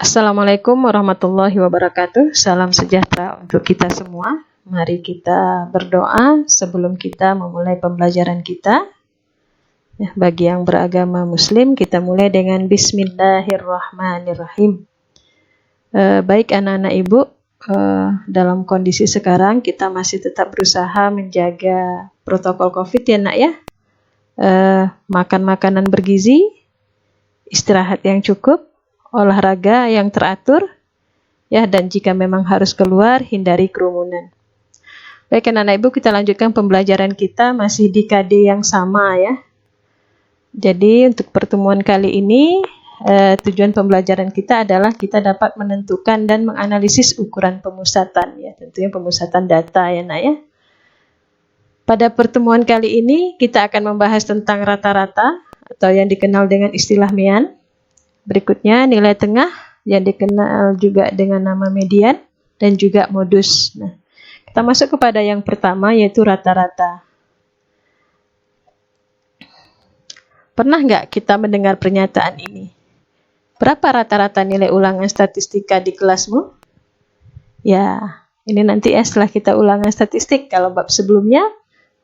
Assalamualaikum warahmatullahi wabarakatuh. Salam sejahtera untuk kita semua. Mari kita berdoa sebelum kita memulai pembelajaran kita. Ya, bagi yang beragama Muslim, kita mulai dengan Bismillahirrahmanirrahim. Baik anak-anak ibu, dalam kondisi sekarang kita masih tetap berusaha menjaga protokol COVID ya nak ya. Makan makanan bergizi, istirahat yang cukup, olahraga yang teratur, ya, dan jika memang harus keluar, hindari kerumunan. Baik anak-anak ibu, kita lanjutkan pembelajaran kita masih di KD yang sama ya. Jadi untuk pertemuan kali ini, tujuan pembelajaran kita adalah kita dapat menentukan dan menganalisis ukuran pemusatan ya, tentunya pemusatan data ya nak ya. Pada pertemuan kali ini kita akan membahas tentang rata-rata atau yang dikenal dengan istilah MEAN. Berikutnya nilai tengah yang dikenal juga dengan nama median dan juga modus. Nah, kita masuk kepada yang pertama yaitu rata-rata. Pernah nggak kita mendengar pernyataan ini? Berapa rata-rata nilai ulangan statistika di kelasmu? Ya, ini nanti ya setelah kita ulangan statistik. Kalau bab sebelumnya,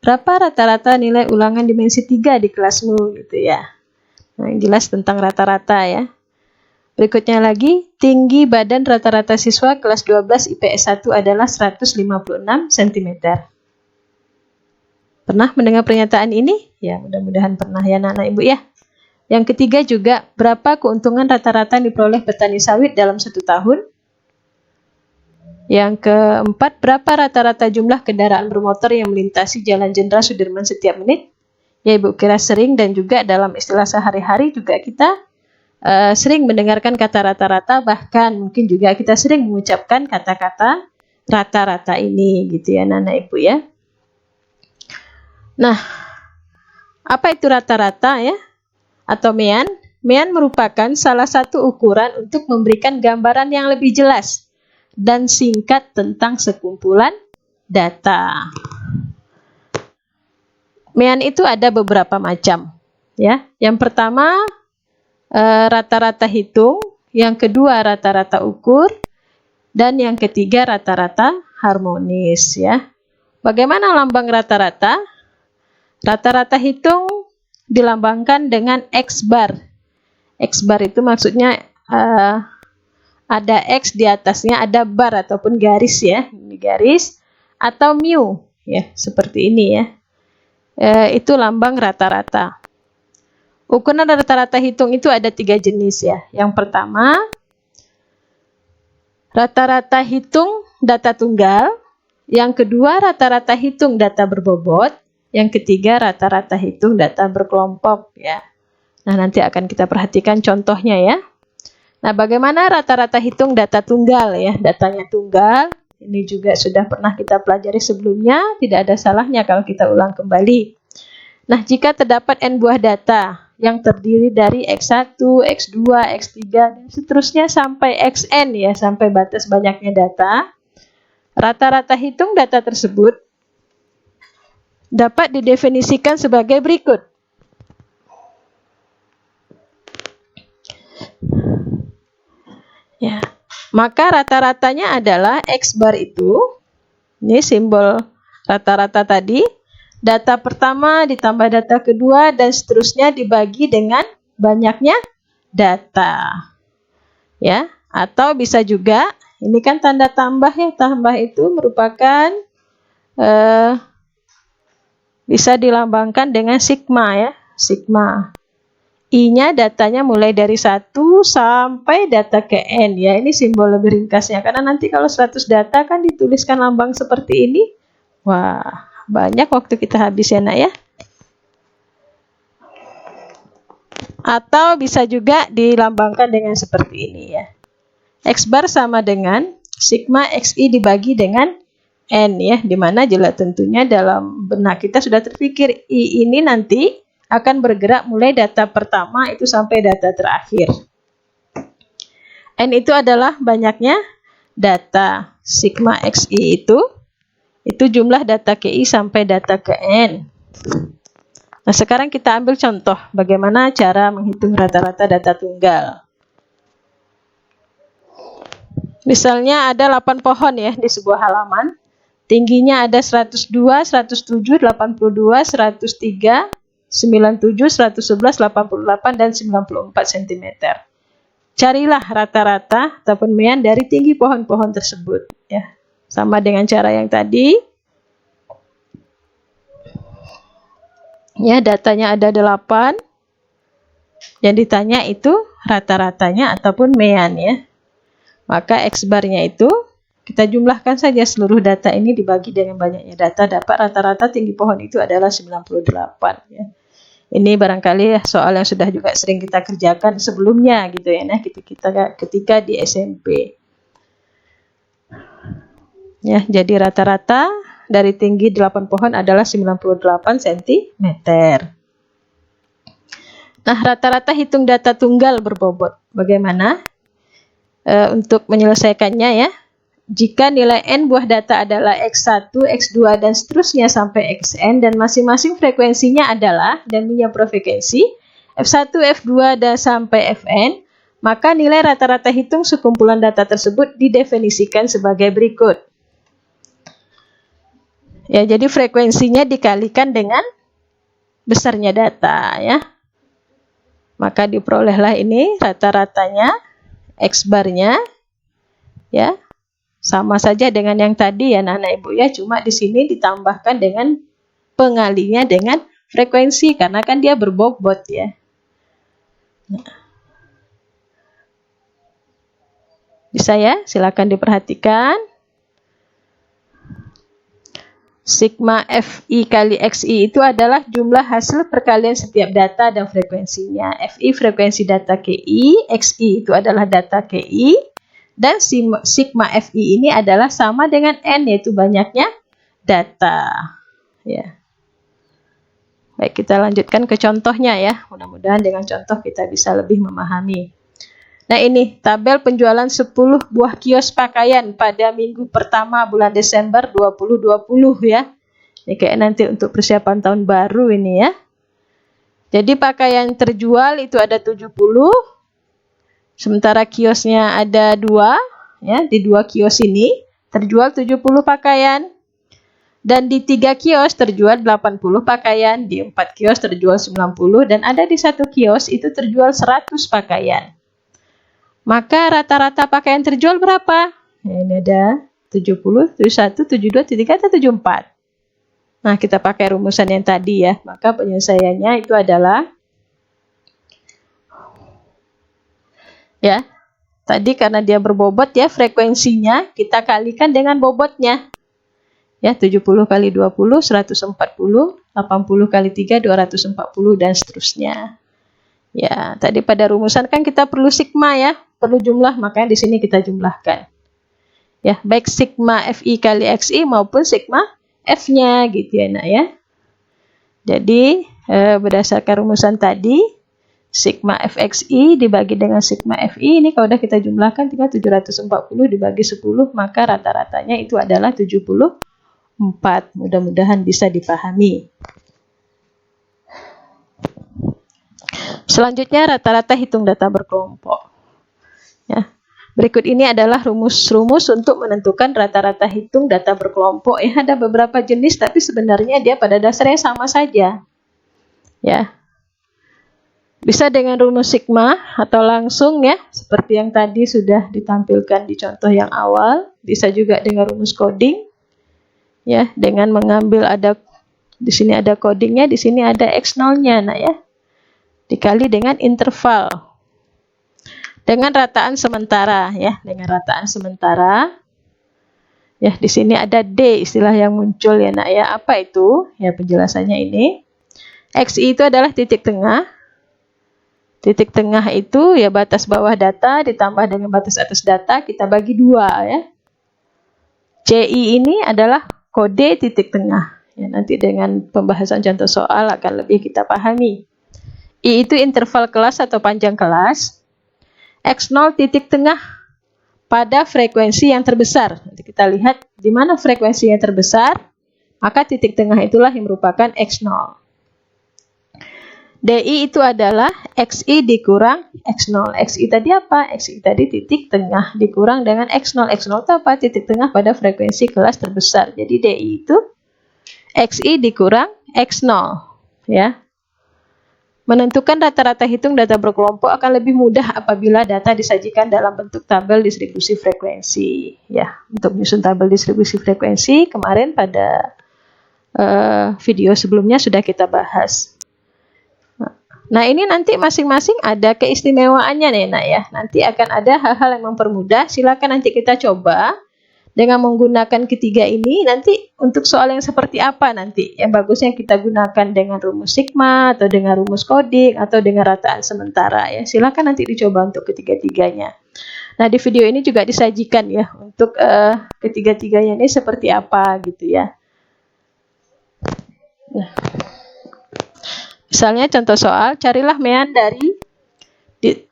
berapa rata-rata nilai ulangan dimensi 3 di kelasmu gitu ya. Nah, yang jelas tentang rata-rata ya. Berikutnya lagi, tinggi badan rata-rata siswa kelas 12 IPS 1 adalah 156 cm. Pernah mendengar pernyataan ini? Ya, mudah-mudahan pernah ya anak-anak ibu ya. Yang ketiga juga, berapa keuntungan rata-rata yang diperoleh petani sawit dalam 1 tahun? Yang keempat, berapa rata-rata jumlah kendaraan bermotor yang melintasi Jalan Jenderal Sudirman setiap menit? Ya, ibu kira sering dan juga dalam istilah sehari-hari juga kita sering mendengarkan kata rata-rata, bahkan mungkin juga kita sering mengucapkan kata-kata rata-rata ini gitu ya anak-anak ibu ya. Nah, apa itu rata-rata ya? Atau MEAN? MEAN merupakan salah satu ukuran untuk memberikan gambaran yang lebih jelas dan singkat tentang sekumpulan data. MEAN itu ada beberapa macam ya. Yang pertama rata-rata hitung, yang kedua rata-rata ukur, dan yang ketiga rata-rata harmonis ya. Bagaimana lambang rata-rata? Rata-rata hitung dilambangkan dengan X bar. X bar itu maksudnya ada X di atasnya, ada bar ataupun garis ya, ini garis atau mu ya, seperti ini ya. Itu lambang rata-rata. Ukuran rata-rata hitung itu ada 3 jenis ya. Yang pertama, rata-rata hitung data tunggal. Yang kedua, rata-rata hitung data berbobot. Yang ketiga, rata-rata hitung data berkelompok ya. Nah, nanti akan kita perhatikan contohnya ya. Nah, bagaimana rata-rata hitung data tunggal ya? Datanya tunggal. Ini juga sudah pernah kita pelajari sebelumnya. Tidak ada salahnya kalau kita ulang kembali. Nah, jika terdapat N buah data yang terdiri dari X1, X2, X3, dan seterusnya sampai Xn ya, sampai batas banyaknya data. Rata-rata hitung data tersebut dapat didefinisikan sebagai berikut. Ya, maka rata-ratanya adalah X bar itu, ini simbol rata-rata tadi, data pertama ditambah data kedua dan seterusnya dibagi dengan banyaknya data. Ya, atau bisa juga ini kan tanda tambah ya, tambah itu merupakan bisa dilambangkan dengan sigma ya, sigma. I-nya datanya mulai dari 1 sampai data ke N ya. Ini simbol lebih ringkasnya karena nanti kalau 100 data kan dituliskan lambang seperti ini. Wah, banyak waktu kita habis ya nak ya. Atau bisa juga dilambangkan dengan seperti ini ya. X bar sama dengan sigma XI dibagi dengan N ya. Dimana jelas tentunya dalam benak kita sudah terpikir I ini nanti akan bergerak mulai data pertama itu sampai data terakhir. N itu adalah banyaknya data. Sigma XI itu jumlah data KI sampai data ke N. Nah, sekarang kita ambil contoh bagaimana cara menghitung rata-rata data tunggal. Misalnya ada 8 pohon ya di sebuah halaman. Tingginya ada 102, 107, 82, 103, 97, 111, 88, dan 94 cm. Carilah rata-rata ataupun mean dari tinggi pohon-pohon tersebut. Ya, sama dengan cara yang tadi. Ya, datanya ada 8. Yang ditanya itu rata-ratanya ataupun mean ya. Maka X barnya itu kita jumlahkan saja seluruh data ini dibagi dengan banyaknya data, dapat rata-rata tinggi pohon itu adalah 98 ya. Ini barangkali soal yang sudah juga sering kita kerjakan sebelumnya gitu ya, nah ketika di SMP. Ya, jadi rata-rata dari tinggi 8 pohon adalah 98 cm. Nah, rata-rata hitung data tunggal berbobot. Bagaimana? Untuk menyelesaikannya ya. Jika nilai n buah data adalah X1, X2, dan seterusnya sampai Xn, dan masing-masing frekuensinya adalah, dan punya frekuensi, F1, F2, dan sampai Fn, maka nilai rata-rata hitung sekumpulan data tersebut didefinisikan sebagai berikut. Ya, jadi frekuensinya dikalikan dengan besarnya data ya. Maka diperolehlah ini rata-ratanya, X barnya, ya. Sama saja dengan yang tadi ya anak-anak ibu ya, cuma di sini ditambahkan dengan pengalinya dengan frekuensi karena kan dia berbobot ya. Nah. Bisa ya, silakan diperhatikan. Sigma Fi kali Xi itu adalah jumlah hasil perkalian setiap data dan frekuensinya. Fi frekuensi data Ki, Xi itu adalah data Ki. Dan sigma Fi ini adalah sama dengan N, yaitu banyaknya data. Ya. Baik, kita lanjutkan ke contohnya ya. Mudah-mudahan dengan contoh kita bisa lebih memahami. Nah, ini tabel penjualan 10 buah kios pakaian pada minggu pertama bulan Desember 2020 ya. Ini kayak nanti untuk persiapan tahun baru ini ya. Jadi pakaian terjual itu ada 70. Sementara kiosnya ada 2, ya, di 2 kios ini terjual 70 pakaian. Dan di 3 kios terjual 80 pakaian, di 4 kios terjual 90, dan ada di 1 kios itu terjual 100 pakaian. Maka rata-rata pakaian terjual berapa? Nah, ini ada 70, 71, 72, 73, atau 74. Nah, kita pakai rumusan yang tadi ya. Maka penyelesaiannya itu adalah ya, tadi karena dia berbobot ya, frekuensinya kita kalikan dengan bobotnya. Ya, 70 kali 20, 140, 80 kali 3, 240, dan seterusnya. Ya, tadi pada rumusan kan kita perlu sigma ya, perlu jumlah, makanya di sini kita jumlahkan. Ya, baik sigma Fi kali Xi maupun sigma F-nya gitu ya, nak ya. Jadi, berdasarkan rumusan tadi, sigma Fxi dibagi dengan sigma Fi, ini kalau sudah kita jumlahkan tinggal 740 dibagi 10, maka rata-ratanya itu adalah 74. Mudah-mudahan bisa dipahami. Selanjutnya rata-rata hitung data berkelompok. Ya. Berikut ini adalah rumus-rumus untuk menentukan rata-rata hitung data berkelompok. Ya, ada beberapa jenis tapi sebenarnya dia pada dasarnya sama saja. Ya. Bisa dengan rumus sigma atau langsung ya, seperti yang tadi sudah ditampilkan di contoh yang awal. Bisa juga dengan rumus coding. Ya, dengan mengambil di sini ada codingnya, di sini ada X0-nya, nah ya. Dikali dengan interval. Dengan rataan sementara ya, dengan rataan sementara. Ya, di sini ada D istilah yang muncul ya, nak ya. Apa itu? Ya, penjelasannya ini. Xi itu adalah titik tengah. Titik tengah itu ya batas bawah data ditambah dengan batas atas data, kita bagi 2 ya. CI ini adalah kode titik tengah. Ya, nanti dengan pembahasan contoh soal akan lebih kita pahami. I itu interval kelas atau panjang kelas. X0 titik tengah pada frekuensi yang terbesar. Nanti kita lihat di mana frekuensi yang terbesar, maka titik tengah itulah yang merupakan X0. DI itu adalah XI dikurang X0. XI tadi apa? XI tadi titik tengah dikurang dengan X0. X0 itu apa? Titik tengah pada frekuensi kelas terbesar. Jadi DI itu XI dikurang X0. Ya. Menentukan rata-rata hitung data berkelompok akan lebih mudah apabila data disajikan dalam bentuk tabel distribusi frekuensi. Ya, untuk menyusun tabel distribusi frekuensi kemarin pada video sebelumnya sudah kita bahas. Nah, ini nanti masing-masing ada keistimewaannya nih, Nak ya. Nanti akan ada hal-hal yang mempermudah. Silakan nanti kita coba dengan menggunakan ketiga ini. Nanti untuk soal yang seperti apa nanti? Yang bagusnya kita gunakan dengan rumus sigma atau dengan rumus coding atau dengan rataan sementara ya. Silakan nanti dicoba untuk ketiga-tiganya. Nah, di video ini juga disajikan ya untuk ketiga-tiganya ini seperti apa gitu ya. Nah. Misalnya contoh soal, carilah mean dari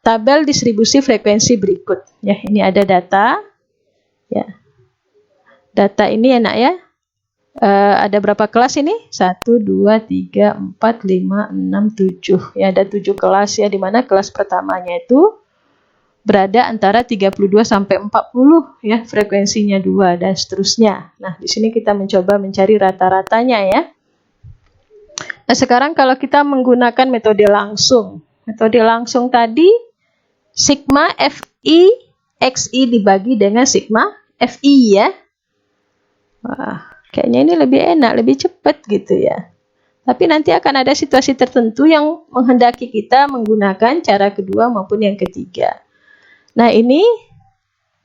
tabel distribusi frekuensi berikut. Ya, ini ada data. Ya. Data ini enak ya. Ada berapa kelas ini? 1, 2, 3, 4, 5, 6, 7. Ya, ada 7 kelas ya, di mana kelas pertamanya itu berada antara 32 sampai 40 ya, frekuensinya 2 dan seterusnya. Nah, di sini kita mencoba mencari rata-ratanya ya. Nah, sekarang kalau kita menggunakan metode langsung. Metode langsung tadi, sigma FI XI dibagi dengan sigma FI ya. Wah, kayaknya ini lebih enak, lebih cepat gitu ya. Tapi nanti akan ada situasi tertentu yang menghendaki kita menggunakan cara kedua maupun yang ketiga. Nah, ini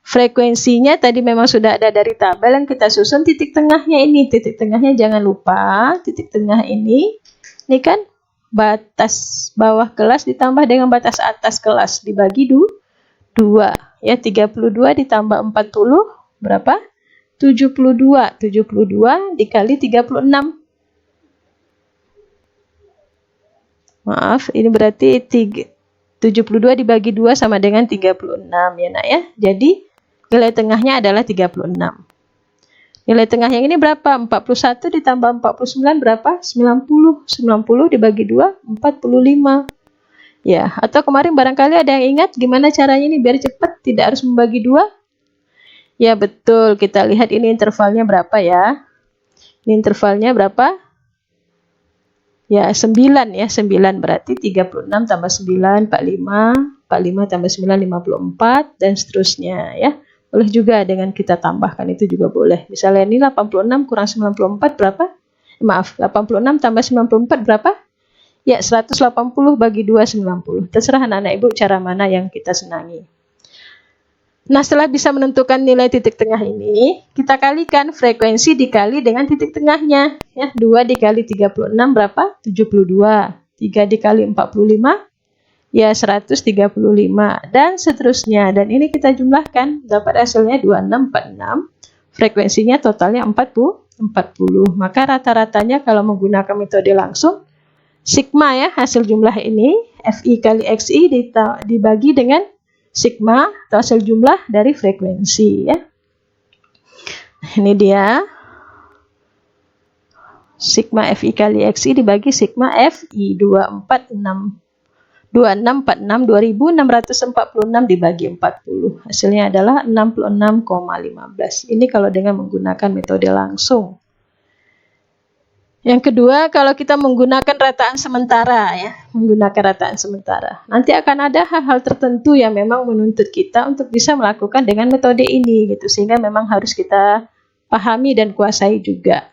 frekuensinya tadi memang sudah ada dari tabel yang kita susun. Titik tengahnya ini, titik tengahnya jangan lupa, titik tengah ini kan batas bawah kelas ditambah dengan batas atas kelas dibagi 2 ya, 32 ditambah 40 berapa? 72 dikali 36. Maaf, ini berarti 72 dibagi 2 sama dengan 36 ya Nak ya. Jadi nilai tengahnya adalah 36. Nilai tengah yang ini berapa? 41 ditambah 49 berapa? 90. 90 dibagi 2, 45. Ya, atau kemarin barangkali ada yang ingat gimana caranya ini biar cepat, tidak harus membagi 2? Ya, betul. Kita lihat ini intervalnya berapa ya. Ini intervalnya berapa? Ya, 9 ya. 9 berarti 36 tambah 9, 45. 45 tambah 9, 54. Dan seterusnya ya. Boleh juga dengan kita tambahkan, itu juga boleh. Misalnya ini 86 kurang 94 berapa? Maaf, 86 tambah 94 berapa? Ya, 180 bagi 2, 90. Terserah anak-anak ibu cara mana yang kita senangi. Nah, setelah bisa menentukan nilai titik tengah ini, kita kalikan frekuensi dikali dengan titik tengahnya. Ya, 2 dikali 36 berapa? 72. 3 dikali 45. Ya, 135 dan seterusnya. Dan ini kita jumlahkan, dapat hasilnya 2646. Frekuensinya totalnya 40. Maka rata-ratanya kalau menggunakan metode langsung, sigma ya, hasil jumlah ini FI kali XI dibagi dengan sigma atau hasil jumlah dari frekuensi ya. Ini dia. Sigma FI kali XI dibagi sigma FI 2646 dibagi 40. Hasilnya adalah 66,15. Ini kalau dengan menggunakan metode langsung. Yang kedua, kalau kita menggunakan rataan sementara ya, menggunakan rataan sementara. Nanti akan ada hal-hal tertentu yang memang menuntut kita untuk bisa melakukan dengan metode ini gitu, sehingga memang harus kita pahami dan kuasai juga.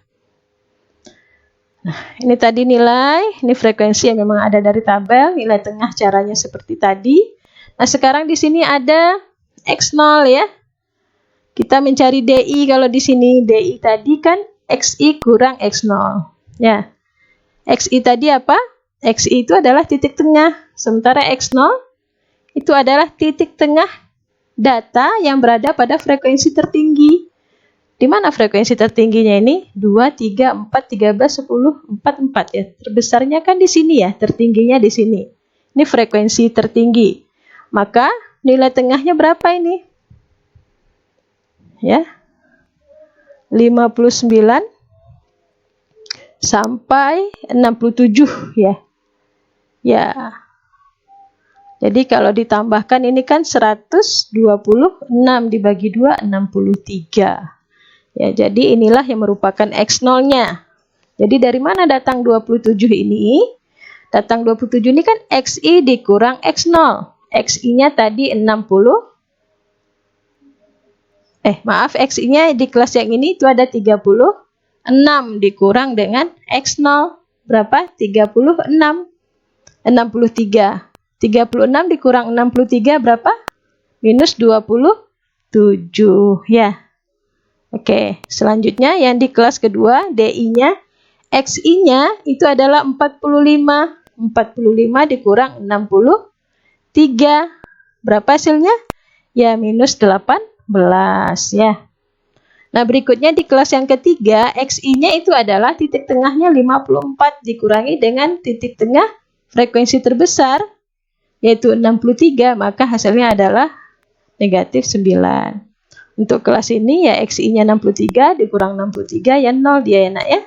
Nah, ini tadi nilai, ini frekuensi yang memang ada dari tabel, nilai tengah caranya seperti tadi. Nah, sekarang di sini ada X0 ya. Kita mencari DI, kalau di sini DI tadi kan XI kurang X0. Ya. XI tadi apa? XI itu adalah titik tengah, sementara X0 itu adalah titik tengah data yang berada pada frekuensi tertinggi. Di mana frekuensi tertingginya ini? 2, 3, 4, 13, 10, 4, 4 ya. Terbesarnya kan di sini ya, tertingginya di sini. Ini frekuensi tertinggi. Maka nilai tengahnya berapa ini? Ya. 59 sampai 67 ya. Ya. Jadi kalau ditambahkan ini kan 126 dibagi 2, 63. Ya, jadi inilah yang merupakan X0-nya. Jadi dari mana datang 27 ini? Datang 27 ini kan XI dikurang X0. XI-nya tadi 60. XI-nya di kelas yang ini itu ada 36 dikurang dengan X0. Berapa? 36. 63. 36 dikurang 63 berapa? Minus 27 ya. Oke, selanjutnya yang di kelas kedua DI-nya, XI-nya itu adalah 45. 45 dikurang 63. Berapa hasilnya? Ya, minus 18 ya. Nah, berikutnya di kelas yang ketiga, XI-nya itu adalah titik tengahnya 54 dikurangi dengan titik tengah frekuensi terbesar, yaitu 63, maka hasilnya adalah negatif 9. Untuk kelas ini ya XI-nya 63 dikurang 63 ya 0 dia ya nak ya.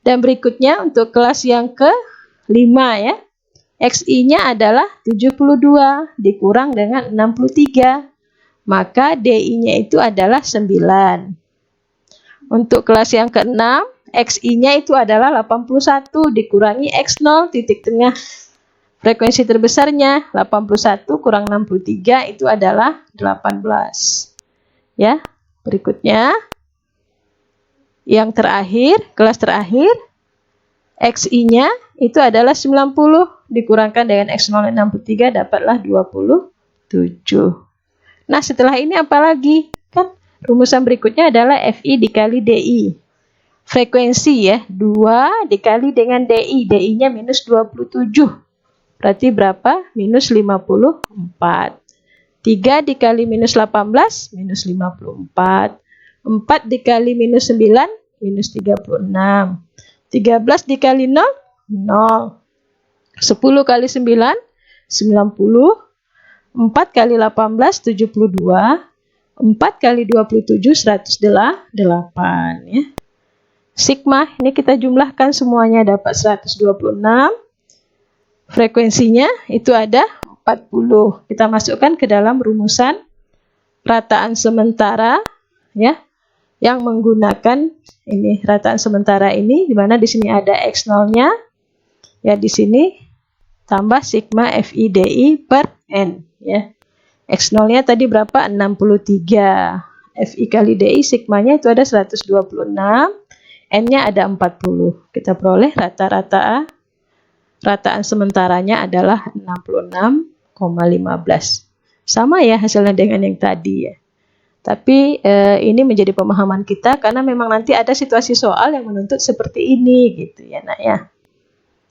Dan berikutnya untuk kelas yang ke-5 ya, XI-nya adalah 72 dikurang dengan 63, maka DI-nya itu adalah 9. Untuk kelas yang ke-6, XI-nya itu adalah 81 dikurangi X0 titik tengah frekuensi terbesarnya, 81 kurang 63 itu adalah 18. Ya, berikutnya yang terakhir, kelas terakhir, XI-nya itu adalah 90 dikurangkan dengan X0 63 dapatlah 27. Nah, setelah ini apa lagi? Kan rumusan berikutnya adalah FI dikali DI. Frekuensi ya, 2 dikali dengan DI. DI-nya minus 27. Berarti berapa? Minus 54. 3 dikali minus 18, minus 54. 4 dikali minus 9, minus 36. 13 dikali 0, 0. 10 kali 9, 90. 4 kali 18, 72. 4 kali 27, 108. Ya. Sigma, ini kita jumlahkan semuanya dapat 126. Frekuensinya itu ada 40. Kita masukkan ke dalam rumusan rataan sementara ya, yang menggunakan ini rataan sementara ini, di mana di sini ada X0-nya ya, di sini tambah sigma FI DI per N ya. X0-nya tadi berapa? 63. FI kali DI sigmanya itu ada 126. N-nya ada 40. Kita peroleh rataan sementaranya adalah 66,15. Sama ya hasilnya dengan yang tadi ya. Tapi ini menjadi pemahaman kita karena memang nanti ada situasi soal yang menuntut seperti ini gitu ya nak ya.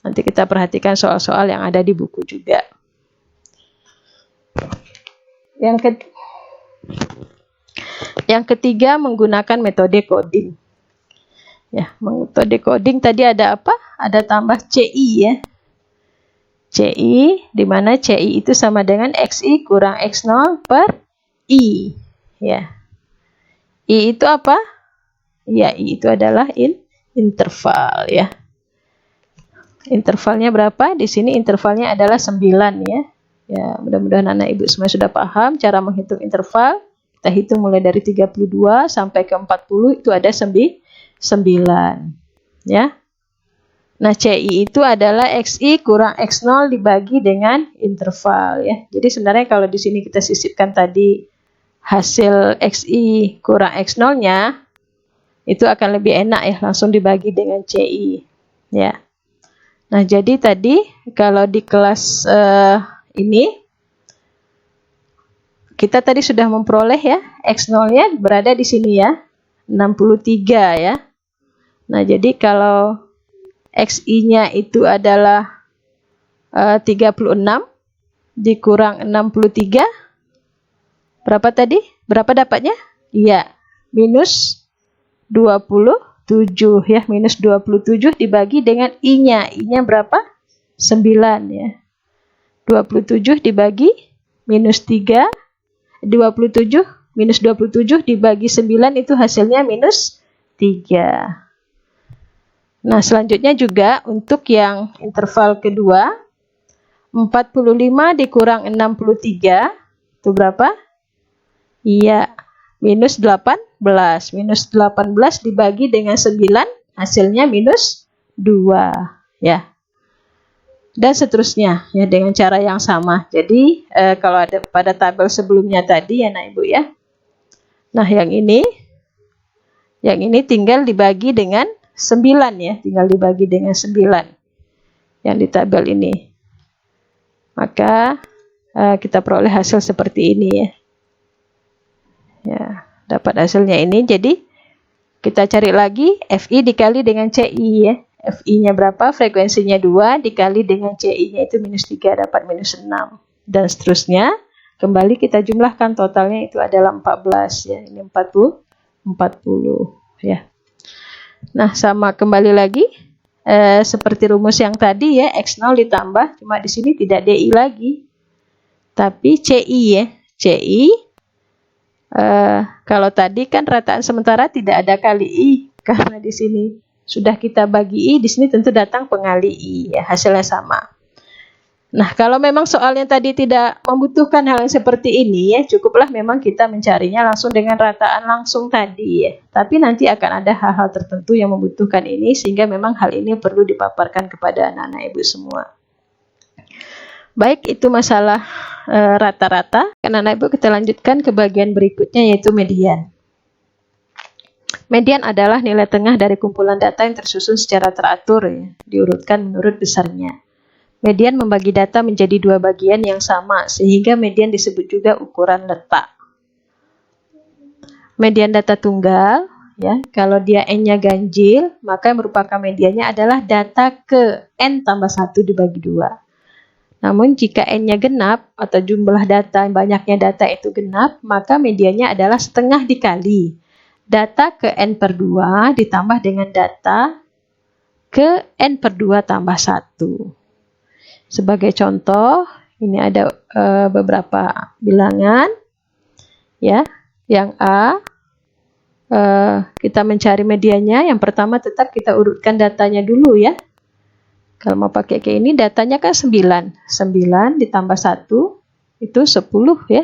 Nanti kita perhatikan soal-soal yang ada di buku juga. Yang ketiga menggunakan metode coding. Ya, metode coding tadi ada apa? Ada tambah CI ya. CI, di mana CI itu sama dengan XI kurang X0 per I. Ya. I itu apa? Ya, I itu adalah interval ya. Intervalnya berapa? Di sini intervalnya adalah 9 ya. Ya, mudah-mudahan anak ibu semua sudah paham cara menghitung interval. Kita hitung mulai dari 32 sampai ke 40 itu ada 9 ya. Nah, CI itu adalah XI kurang X0 dibagi dengan interval ya. Jadi sebenarnya kalau di sini kita sisipkan tadi hasil XI kurang X0-nya, itu akan lebih enak ya, langsung dibagi dengan CI ya. Nah, jadi tadi kalau di kelas ini kita tadi sudah memperoleh ya, X0-nya berada di sini ya, 63 ya. Nah, jadi kalau XI-nya itu adalah 36 dikurang 63. Berapa tadi? Berapa dapatnya? Iya, minus 27 ya, minus 27 dibagi dengan I-nya. I-nya berapa? 9 ya. 27 dibagi minus 3. 27 minus 27 dibagi 9 itu hasilnya minus 3. Nah, selanjutnya juga untuk yang interval kedua, 45 dikurang 63 itu berapa? Iya, minus 18. Minus 18 dibagi dengan 9 hasilnya minus 2 ya. Dan seterusnya ya dengan cara yang sama. Jadi kalau ada pada tabel sebelumnya tadi ya Ibu ya. Nah, yang ini tinggal dibagi dengan 9 ya, tinggal dibagi dengan 9 yang di tabel ini. Maka kita peroleh hasil seperti ini ya. Ya, dapat hasilnya ini. Jadi kita cari lagi FI dikali dengan CI ya. FI-nya berapa? Frekuensinya 2 dikali dengan CI-nya itu minus 3 dapat minus 6. Dan seterusnya, kembali kita jumlahkan totalnya itu adalah 14 ya. Ini 40 ya. Nah, sama kembali lagi seperti rumus yang tadi ya, X0 ditambah, cuma di sini tidak DI lagi. Tapi CI ya. CI kalau tadi kan rataan sementara tidak ada kali I, karena di sini sudah kita bagi I, di sini tentu datang pengali I, ya hasilnya sama. Nah, kalau memang soalnya tadi tidak membutuhkan hal yang seperti ini, ya cukuplah memang kita mencarinya langsung dengan rataan langsung tadi, ya. Tapi nanti akan ada hal-hal tertentu yang membutuhkan ini, sehingga memang hal ini perlu dipaparkan kepada anak-anak Ibu semua. Baik, itu masalah rata-rata. Anak-anak Ibu, kita lanjutkan ke bagian berikutnya, yaitu median. Median adalah nilai tengah dari kumpulan data yang tersusun secara teratur, ya, diurutkan menurut besarnya. Median membagi data menjadi dua bagian yang sama, sehingga median disebut juga ukuran letak. Median data tunggal, ya, kalau dia N-nya ganjil, maka yang merupakan mediannya adalah data ke N tambah 1 dibagi 2. Namun jika N-nya genap, atau jumlah data, banyaknya data itu genap, maka mediannya adalah setengah dikali data ke N per 2 ditambah dengan data ke N per 2 tambah 1. Sebagai contoh, ini ada beberapa bilangan. Ya, yang A, kita mencari mediannya. Yang pertama tetap kita urutkan datanya dulu ya. Kalau mau pakai kayak ini, datanya kan 9. 9 ditambah 1, itu 10 ya.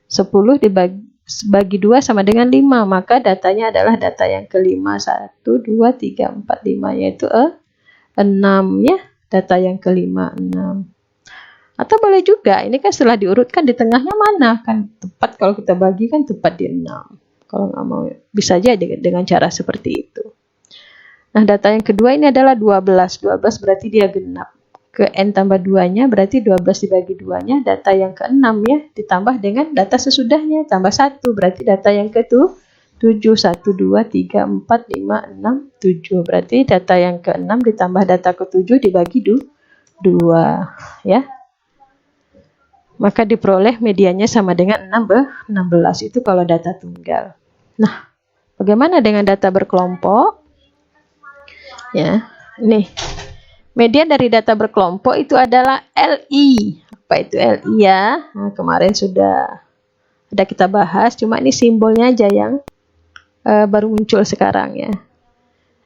10 dibagi 2 sama dengan 5, maka datanya adalah data yang kelima. 1, 2, 3, 4, 5, yaitu 6 ya. Data yang kelima 6. Atau boleh juga, ini kan setelah diurutkan di tengahnya mana, kan tepat kalau kita bagi kan tepat di 6. Kalau nggak mau, bisa aja dengan cara seperti itu. Nah, data yang kedua ini adalah 12. 12 berarti dia genap. Ke N tambah 2-nya berarti 12 dibagi 2-nya data yang ke-6 ya, ditambah dengan data sesudahnya, tambah 1, berarti data yang ke-7. 7, 1, 2, 3, 4, 5, 6, 7. Berarti data yang ke-6 ditambah data ke-7 dibagi 2 ya. Maka diperoleh mediannya sama dengan 16. Itu kalau data tunggal. Nah, bagaimana dengan data berkelompok? Ya, nih. Median dari data berkelompok itu adalah LI. Apa itu LI ya? Nah, kemarin sudah ada kita bahas, cuma ini simbolnya aja yang baru muncul sekarang ya.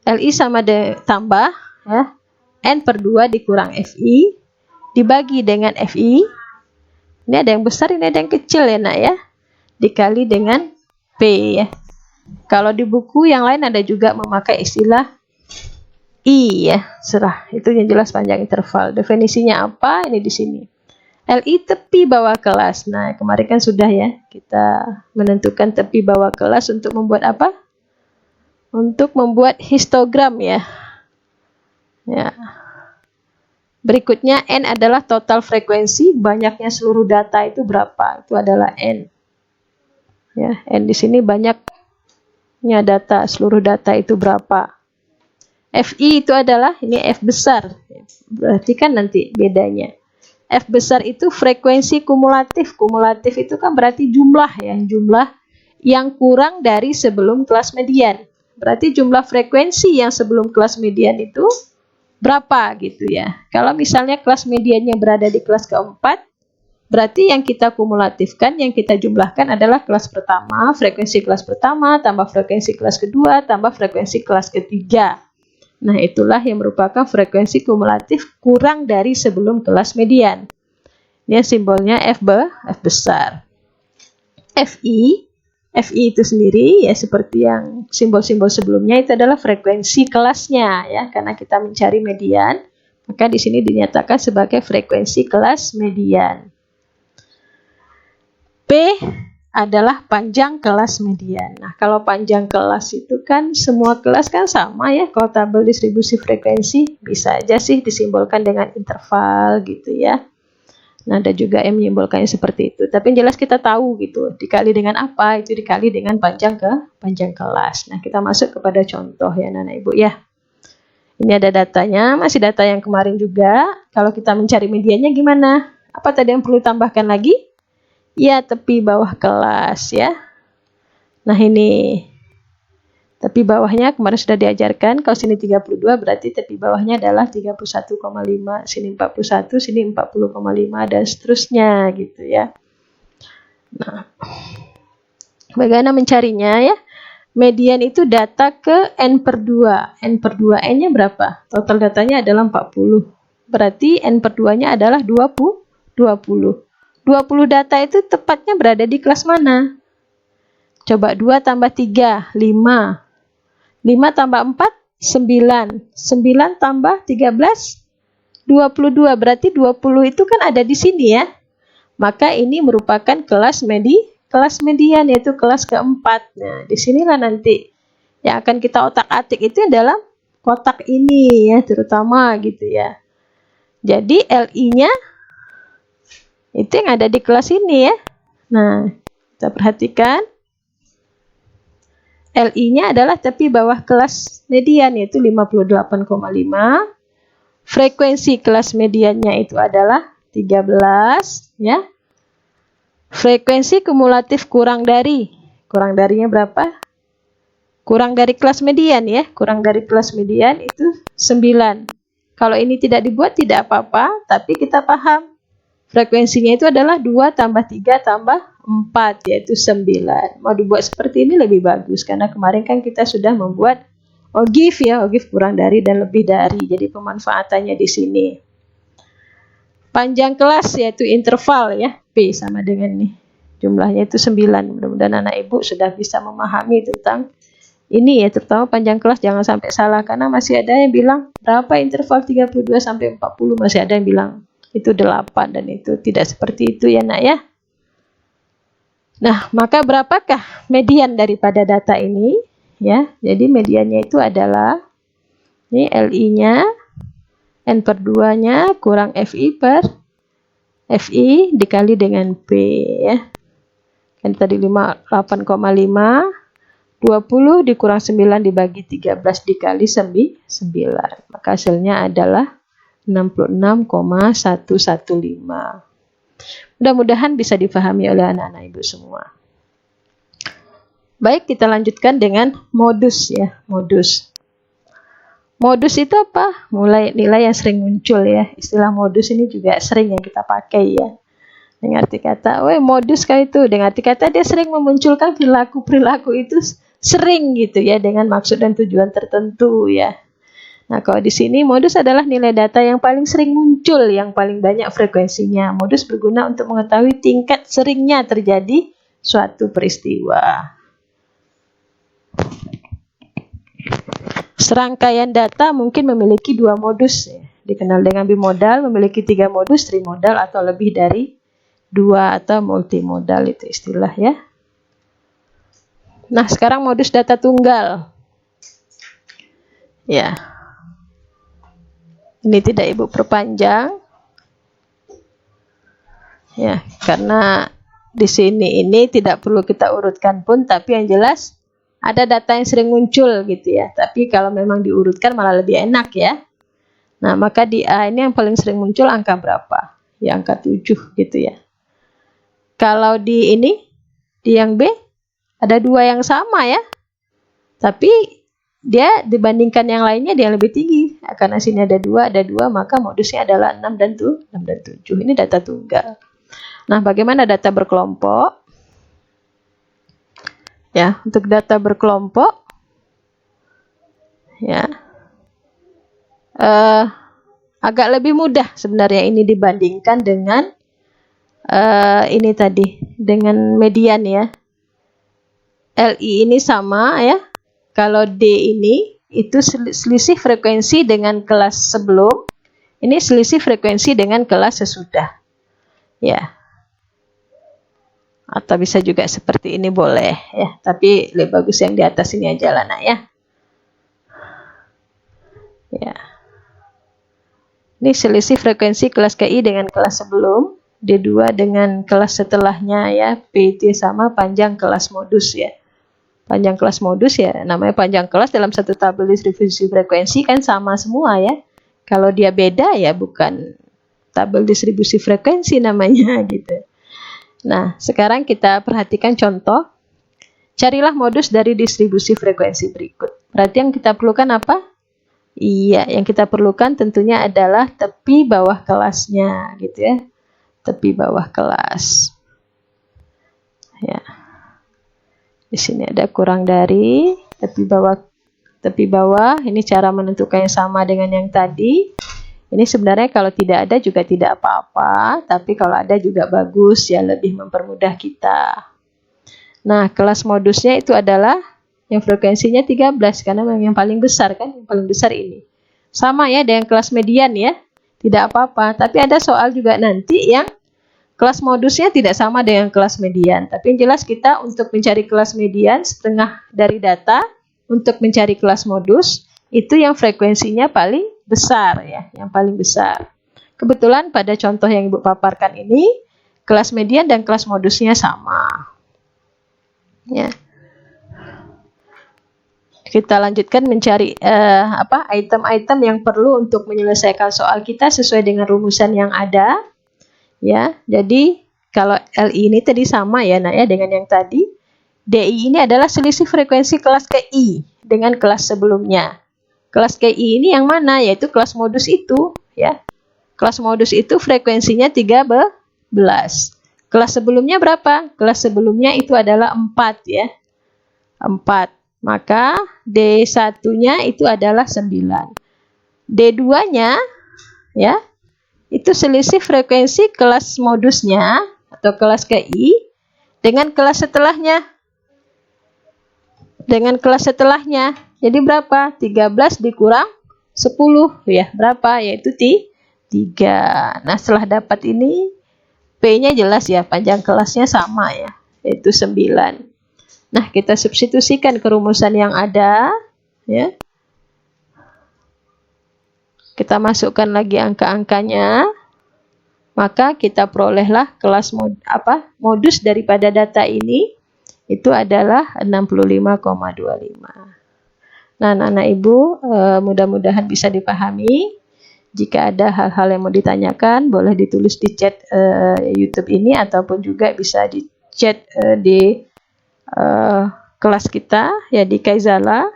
LI sama tambah ya, N per 2 dikurang FI dibagi dengan FI. Ini ada yang besar, ini ada yang kecil ya nak ya. Dikali dengan P ya. Kalau di buku yang lain ada juga memakai istilah I ya, serah. Itu yang jelas panjang interval. Definisinya apa? Ini di sini. LI tepi bawah kelas. Nah, kemarin kan sudah ya, kita menentukan tepi bawah kelas untuk membuat apa? Untuk membuat histogram ya. Ya. Berikutnya N adalah total frekuensi, banyaknya seluruh data itu berapa? Itu adalah N. Ya, N di sini banyaknya data, seluruh data itu berapa? FI itu adalah ini F besar. Berarti kan nanti bedanya. F besar itu frekuensi kumulatif. Kumulatif itu kan berarti jumlah ya, jumlah yang kurang dari sebelum kelas median. Berarti jumlah frekuensi yang sebelum kelas median itu berapa gitu ya. Kalau misalnya kelas mediannya berada di kelas keempat, berarti yang kita kumulatifkan, yang kita jumlahkan adalah kelas pertama, frekuensi kelas pertama, tambah frekuensi kelas kedua, tambah frekuensi kelas ketiga. Nah, itulah yang merupakan frekuensi kumulatif kurang dari sebelum kelas median. Ini simbolnya F besar. FI itu sendiri ya seperti yang simbol-simbol sebelumnya itu adalah frekuensi kelasnya ya, karena kita mencari median, maka di sini dinyatakan sebagai frekuensi kelas median. P adalah panjang kelas median. Nah, kalau panjang kelas itu kan semua kelas kan sama ya, kalau tabel distribusi frekuensi bisa aja sih disimbolkan dengan interval gitu ya. Nah, ada juga yang menyimbolkannya seperti itu. Tapi yang jelas kita tahu gitu, dikali dengan apa? Itu dikali dengan panjang kelas. Nah, kita masuk kepada contoh ya Anak Ibu ya. Ini ada datanya, masih data yang kemarin juga. Kalau kita mencari mediannya gimana? Apa tadi yang perlu tambahkan lagi? Ya, tepi bawah kelas ya. Nah, ini tepi bawahnya kemarin sudah diajarkan. Kalau sini 32 berarti tepi bawahnya adalah 31,5, sini 41, sini 40,5 dan seterusnya gitu ya. Nah, bagaimana mencarinya ya? Median itu data ke N/2. N/2 N-nya berapa? Total datanya adalah 40. Berarti N/2-nya adalah 20. 20 data itu tepatnya berada di kelas mana? Coba 2 tambah 3, 5. 5 tambah 4, 9. 9 tambah 13, 22. Berarti 20 itu kan ada di sini ya. Maka ini merupakan kelas median, yaitu kelas keempat. Nah, disinilah nanti yang akan kita otak-atik itu dalam kotak ini ya, terutama gitu ya. Jadi LI-nya itu yang ada di kelas ini ya. Nah, kita perhatikan. LI-nya adalah tepi bawah kelas median, yaitu 58,5. Frekuensi kelas mediannya itu adalah 13 ya. Frekuensi kumulatif kurang darinya berapa? Kurang dari kelas median ya. Kurang dari kelas median itu 9. Kalau ini tidak dibuat tidak apa-apa, tapi kita paham frekuensinya itu adalah 2 tambah 3 tambah 4, yaitu 9. Mau dibuat seperti ini lebih bagus, karena kemarin kan kita sudah membuat OGIF ya, OGIF kurang dari dan lebih dari. Jadi pemanfaatannya di sini. Panjang kelas yaitu interval ya, P sama dengan nih. Jumlahnya itu 9. Mudah-mudahan anak ibu sudah bisa memahami tentang ini ya, terutama panjang kelas jangan sampai salah, karena masih ada yang bilang berapa interval 32 sampai 40, masih ada yang bilang itu 8, dan itu tidak seperti itu ya nak ya. Nah, maka berapakah median daripada data ini ya? Jadi mediannya itu adalah ini LI-nya N/2-nya kurang FI dikali dengan P ya. Kan tadi 8,5, 20 dikurang 9 dibagi 13 dikali 9. Maka hasilnya adalah 66,115. Mudah-mudahan bisa difahami oleh anak-anak ibu semua. Baik, kita lanjutkan dengan modus ya. Modus itu apa? Mulai nilai yang sering muncul ya. Istilah modus ini juga sering yang kita pakai ya. Dengan arti kata, modus kayak itu. Dengan arti kata dia sering memunculkan perilaku itu sering gitu ya, dengan maksud dan tujuan tertentu ya. Nah, kalau di sini modus adalah nilai data yang paling sering muncul, yang paling banyak frekuensinya. Modus berguna untuk mengetahui tingkat seringnya terjadi suatu peristiwa. Serangkaian data mungkin memiliki 2 modus, ya. Dikenal dengan bimodal, memiliki 3 modus, trimodal atau lebih dari 2 atau multimodal, itu istilah ya. Nah, sekarang modus data tunggal. Ya. Ini tidak ibu perpanjang. Ya, karena di sini ini tidak perlu kita urutkan pun, tapi yang jelas ada data yang sering muncul gitu ya. Tapi kalau memang diurutkan malah lebih enak ya. Nah, maka di A ini yang paling sering muncul angka berapa? Ya, angka 7 gitu ya. Kalau di yang B ada 2 yang sama ya. Tapi dia dibandingkan yang lainnya dia lebih tinggi. Karena sini ada 2, maka modusnya adalah 6 dan 7. Ini data tunggal. Nah, bagaimana data berkelompok? Ya, untuk data berkelompok ya. agak lebih mudah sebenarnya ini dibandingkan dengan ini tadi, dengan median ya. LI ini sama ya. Kalau D ini itu selisih frekuensi dengan kelas sebelum, ini selisih frekuensi dengan kelas sesudah. Ya. Atau bisa juga seperti ini boleh ya, tapi lebih bagus yang di atas ini aja lah nak ya. Ya. Ini selisih frekuensi kelas KI dengan kelas sebelum, D2 dengan kelas setelahnya ya. P itu sama panjang kelas modus ya. Panjang kelas modus ya, namanya panjang kelas dalam satu tabel distribusi frekuensi kan sama semua ya. Kalau dia beda ya bukan tabel distribusi frekuensi namanya gitu. Nah, sekarang kita perhatikan contoh. Carilah modus dari distribusi frekuensi berikut. Berarti yang kita perlukan apa? Iya, yang kita perlukan tentunya adalah tepi bawah kelasnya, gitu ya. Tepi bawah kelas. Ya. Di sini ada kurang dari tepi bawah. Ini cara menentukannya sama dengan yang tadi. Ini sebenarnya kalau tidak ada juga tidak apa-apa, tapi kalau ada juga bagus ya, lebih mempermudah kita. Nah, kelas modusnya itu adalah yang frekuensinya 13 karena memang yang paling besar kan, yang paling besar ini. Sama ya dengan kelas median ya, tidak apa-apa. Tapi ada soal juga nanti yang kelas modusnya tidak sama dengan kelas median. Tapi yang jelas kita untuk mencari kelas median setengah dari data, untuk mencari kelas modus itu yang frekuensinya paling besar ya, yang paling besar. Kebetulan pada contoh yang Ibu paparkan ini kelas median dan kelas modusnya sama. Ya. Kita lanjutkan mencari item-item yang perlu untuk menyelesaikan soal kita sesuai dengan rumusan yang ada. Ya, jadi kalau LI ini tadi sama ya, nak ya dengan yang tadi. DI ini adalah selisih frekuensi kelas KI dengan kelas sebelumnya. Kelas KI ini yang mana? Yaitu kelas modus itu, ya. Kelas modus itu frekuensinya 13. Kelas sebelumnya berapa? Kelas sebelumnya itu adalah 4 ya. 4. Maka D1-nya itu adalah 9. D2-nya ya, itu selisih frekuensi kelas modusnya atau kelas KI dengan kelas setelahnya. Jadi berapa? 13 dikurang 10 ya. Berapa? Yaitu 3. Nah, setelah dapat ini P-nya jelas ya, panjang kelasnya sama ya, yaitu 9. Nah, kita substitusikan ke rumusan yang ada ya. Kita masukkan lagi angka-angkanya. Maka kita perolehlah kelas modus daripada data ini itu adalah 65,25. Nah, anak-anak Ibu, mudah-mudahan bisa dipahami. Jika ada hal-hal yang mau ditanyakan, boleh ditulis di chat YouTube ini ataupun juga bisa di chat di kelas kita ya di Kaizala.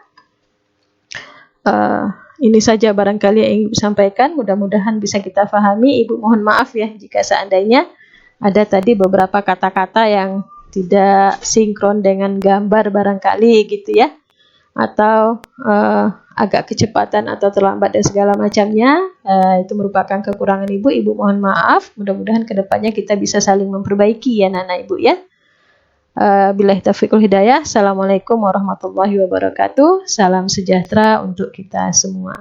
Ini saja barangkali yang ingin Ibu sampaikan. Mudah-mudahan bisa kita pahami. Ibu mohon maaf ya jika seandainya ada tadi beberapa kata-kata yang tidak sinkron dengan gambar barangkali gitu ya, atau agak kecepatan atau terlambat dan segala macamnya. Itu merupakan kekurangan Ibu. Ibu mohon maaf. Mudah-mudahan kedepannya kita bisa saling memperbaiki ya anak-anak Ibu ya. Billahi taufiq wal hidayah. Assalamualaikum warahmatullahi wabarakatuh. Salam sejahtera untuk kita semua.